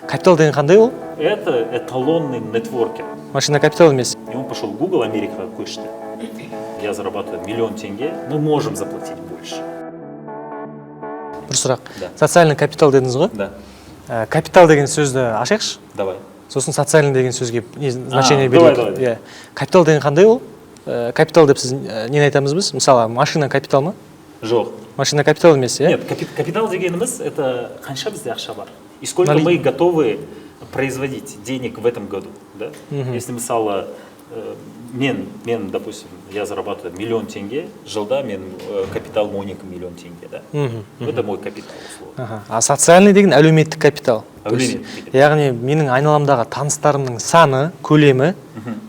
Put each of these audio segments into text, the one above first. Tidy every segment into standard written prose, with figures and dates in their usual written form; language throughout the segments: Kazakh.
Капитал деген қандай ол? Это эталонный нетворкер. Машина капитал емес. И он пошел в Google, Америка көшті. Я зарабатываю 1 000 000 тенге, мы можем заплатить больше. Бір сұрақ. Да. Социальный капитал дедіңіз ғой? Да. Капитал деген сөзді ашайықшы. Давай. Сосын социальный деген сөзге значение давай, берейік. давай. Капитал деген қандай ол? Капитал деп сіз нені айтамыз біз? Мысалы, машина капитал ма? Жоқ. Машина капитал емес, иә? Нет, капитал дегеніміз это қанша бізде ақша бар. И сколько мы готовы производить денег в этом году, да? Если мысалы мен, допустим, я зарабатываю 1 000 000 тенге, жылда мен капитал 12 000 000 тенге, да? Это мой капитал, условно. А социальный деген әлеуметтік капитал. Әлеуметтік. Яғни менің айналамдағы таныстарымның саны, көлемі,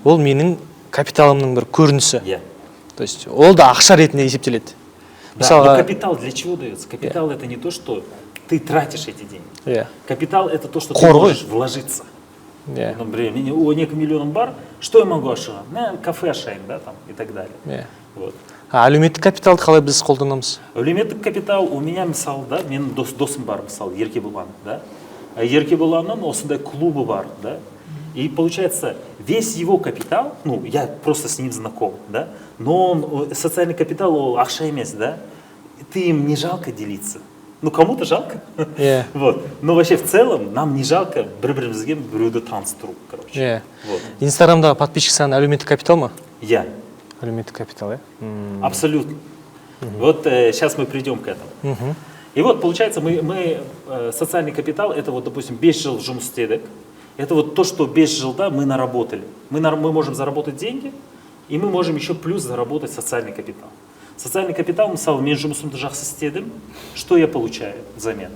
ол менің капиталымның бір көрінісі. Иә. То есть ол да ақша ретінде есептеледі. Да, но капитал для чего дается? Капитал это не то, что ты тратишь эти деньги. Капитал это то, что ты можешь вложиться. Например, у некого миллиона бар, что я могу ашыған? Кафе ашайын, да, там, и так далее. Вот. Әлеуметтік капиталды қалай біз қолданамыз? Әлеуметтік капитал у меня, мысалы, да, менің досым бар, мысалы, Еркебұлан, да. Еркебұланның осындай клубы бар, да. И получается, весь его капитал, ну, я просто с ним знаком, да, но он, социальный капитал, ол ақша емес, да, ты им не жалко делиться. Ну, кому-то жалко. Вот. Но вообще в целом нам не жалко бір-бірімізге біреуді таныстыру, короче. Вот. Инстаграмдағы подписчик саны әлеуметтік капитал ма? Я. Әлеуметтік капитал, Абсолютно. Вот сейчас мы придем к этому. И вот получается, мы социальный капитал, это вот, допустим, 5 жыл жұмыс істедік. Это вот то, что 5 жылда мы наработали. Мы можем заработать деньги, и мы можем еще плюс заработать социальный капитал. Социальный капитал, мысалы, мен жұмысымды жақсы істедім, что я получаю взамен?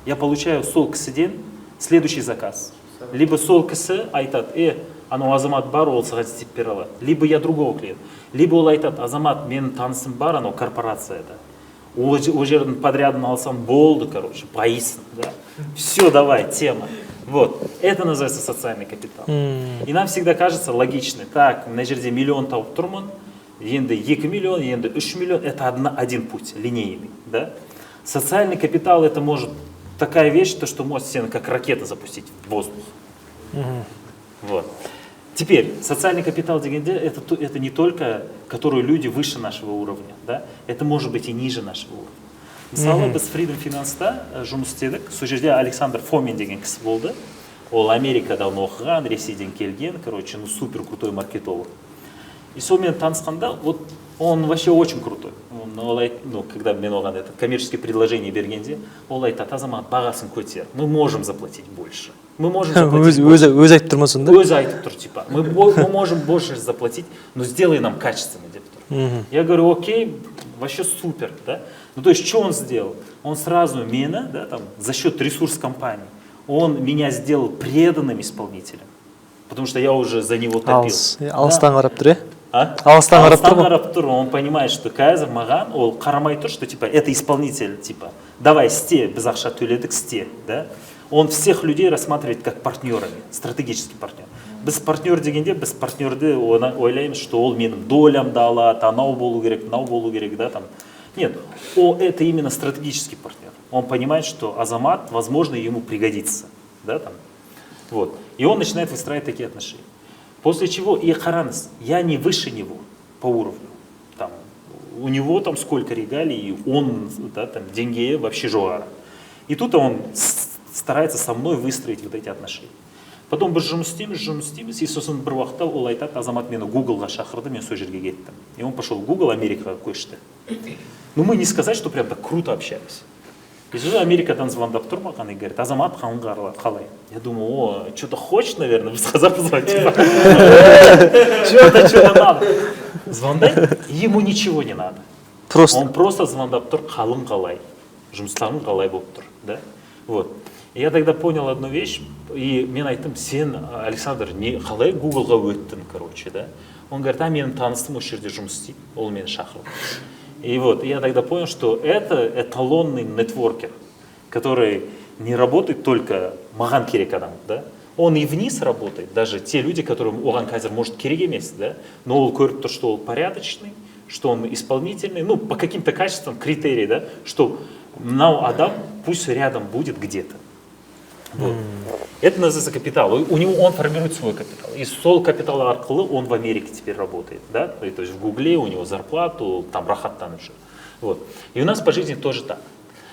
Я получаю сол кісіден следующий заказ. Либо сол кісі айтады, анау азамат бар, ол саған істеп бере алады. Либо я другого клиента. Либо ол айтады, азамат, менің танысым бар, анау корпорацияда. Ол жердің подрядын алсам болды, короче, боисын, да? Все, давай, тема. Вот, это называется социальный капитал. И нам всегда кажется логично, так, на жерде миллион тауып тұрмын, енді 2 миллион, енді 3 миллион, это один путь, линейный, да? Социальный капитал это может такая вещь, то, что может себя как ракета запустить в воздух. Вот. Теперь, социальный капитал это не только, который люди выше нашего уровня, да? Это может быть и ниже нашего уровня. Мысалы, біз Freedom Finance'да жұмыс істедік. Сол жерде Александр Фомин деген кісі болды. Ол Америкадан оқыған, Ресейден келген, короче, ну супер крутой маркетолог. И сонымен танысқанда, вот он вообще очень крутой. Ну, когда мен оған это коммерческое предложение бергенде, ол айтады, азамат, бағасын көтер, мы можем заплатить больше. Мы можем заплатить больше. Өзі айтып тұр ма сонда? Өзі айтып тұр, типа, мы можем больше заплатить, но сделай нам качественно, деп тұр. Я говорю, окей, вообще супер, да? Ну, то есть, что он сделал? Он сразу меня, да, там, за счет ресурс компании, он меня сделал преданным исполнителем, потому что я уже за него топил. Алыстан қарап тұр, иә? Алыстан қарап тұр, он понимает, что қазір маған, ол қарамай тұр, что, типа, это исполнитель, типа, давай, сте, без ақша төледік, сте, да? Он всех людей рассматривает как партнерами, стратегический партнер. Біз партнер дегенде, біз партнерді ойлаймыз, что ол менің долямды алады, анау болу керек, мынау болу керек, да, там. Нет, это именно стратегический партнер. Он понимает, что азамат, возможно, ему пригодится. Да, там. Вот. И он начинает выстраивать такие отношения. После чего и қараңыз, я не выше него по уровню. Там, у него там сколько регалий, он, да, там, деньги вообще жоғары. И тут он старается со мной выстроить вот эти отношения. Потом біз жұмыс істейміз, и сосын бір уақытта ол айтады, азамат мені Гуглға шақырды, мен сол жерге кеттім. И он пошел в Google, Америкаға көшті. Ну, мы не сказать, что прям так круто общались. И же Америкадан звондап тұр маған и говорит, азамат қалай? Я думаю, что-то хочешь, наверное, біз қазақ позвонить. Что-то надо. Звондайды, ему ничего не надо. Он просто звондап тұр, қалай? Жұмыстарың қалай болып тұр, да? Вот. И я тогда понял одну вещь, и мен айттым, сен, Александр, қалай Гуглға өттің, короче, да? Он говорит, менің таныстым осы жерде жұмыс істейді, ол мені шақырды. И вот я тогда понял, что это эталонный нетворкер, который не работает только маған керек адам, да? Он и вниз работает, даже те люди, которым оған қазір может керек емес, да? Но ол көріп тұр, что он порядочный, что он исполнительный, ну, по каким-то качествам, критерии, да? Что мынау адам пусть рядом будет где-то. Вот. Это называется капитал. У него он формирует свой капитал. И сол капитала аркылы он в Америке теперь работает. Да? И, то есть в Гугле у него зарплату, там рахаттан уже. Вот. И у нас по жизни тоже так.